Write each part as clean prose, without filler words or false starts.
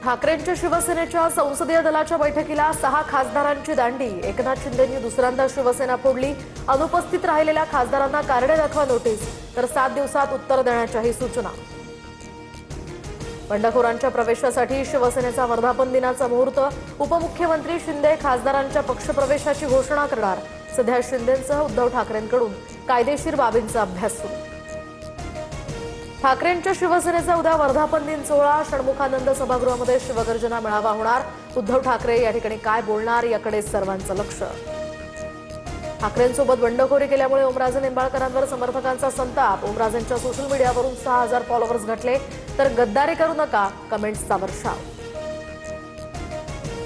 ठाकरेंच्या शिवसेनेच्या संसदीय दलाच्या बैठकीला 6 खासदारांची दांडी। एकनाथ शिंदेंनी दुसऱ्यांदा शिवसेना फोडली। अनुपस्थित राहिलेल्या खासदारांना कारणे दाखवा नोटीस, तर 7 दिवसात उत्तर देण्याच्याही सूचना। बंडखोरांच्या प्रवेशासाठी शिवसेनेचा वर्धापन दिनाचा मुहूर्त। उपमुख्यमंत्री शिंदे खासदारांच्या पक्षप्रवेशाची घोषणा करणार। सध्या शिंदेंसह उद्धव ठाकरेंकडून कायदेशीर बाबींचा अभ्यास सुरू। ठाकरेंच्या शिवसेनेचा उद्या वर्धापन दिन सोहळा। षण्मुखानंद सभागृहामध्ये शिवगर्जना मेळावा होणार। उद्धव ठाकरे या ठिकाणी काय बोलणार याकडे सर्वांचं लक्ष। ठाकरेंसोबत बंडखोरी केल्यामुळे ओमराजे निंबाळकरांवर समर्थकांचा संताप। ओमराजेंच्या सोशल मीडियावरून 6000 फॉलोअर्स घटले, तर गद्दारी करू नका कमेंट्सचा वर्षाव।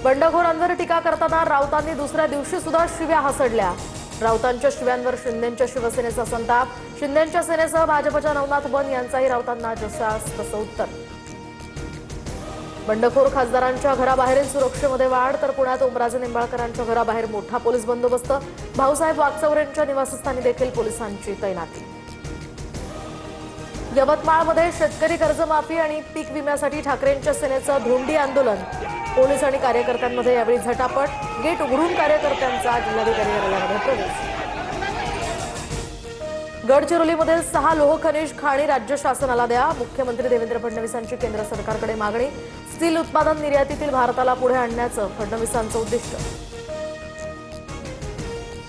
बंडखोरांवर टीका करताना राऊतांनी दुसऱ्या दिवशी सुद्धा शिव्या हसडल्या। राऊतांच्या शिव्यांवर शिंदेंच्या शिवसेनेचा संताप। शिंदेंच्या सेनेसह भाजपच्या नवनाथ बन यांचाही राऊतांना जसास तसं उत्तर। बंडखोर खासदारांच्या घराबाहेरील सुरक्षेमध्ये वाढ, तर पुण्यात ओमराजे निंबाळकरांच्या घराबाहेर मोठा पोलीस बंदोबस्त। भाऊसाहेब वागचौरेंच्या निवासस्थानी देखील पोलिसांची तैनाती। यवतमाळमध्ये शेतकरी कर्जमाफी आणि पीक विम्यासाठी ठाकरेंच्या सेनेचं धोंडी आंदोलन। पोलीस आणि कार्यकर्त्यांमध्ये यावेळी झटापट। गेट उघडून कार्यकर्त्यांचा जिल्हाधिकारी कार्यालयामध्ये प्रवेश। गडचिरोलीमधील 6 लोह खनिज खाणी राज्य शासनाला द्या। मुख्यमंत्री देवेंद्र फडणवीसांची केंद्र सरकारकडे मागणी। स्टील उत्पादन निर्यातीतील भारताला पुढे आणण्याचं फडणवीसांचं उद्दिष्ट।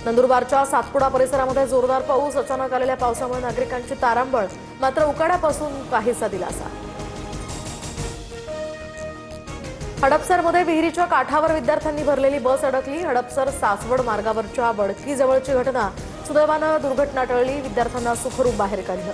नंदुरबारच्या सातपुडा परिसरामध्ये जोरदार पाऊस। अचानक आलेल्या पावसामुळे नागरिकांची तारांबळ, मात्र उकाड्यापासून काहीसा दिलासा। हडपसरमध्ये विहिरीच्या काठावर विद्यार्थ्यांनी भरलेली बस अडकली। हडपसर सासवड मार्गावरच्या बडकी जवळची घटना। सुदैवानं दुर्घटना टळली। विद्यार्थ्यांना सुखरूप बाहेर काढलं।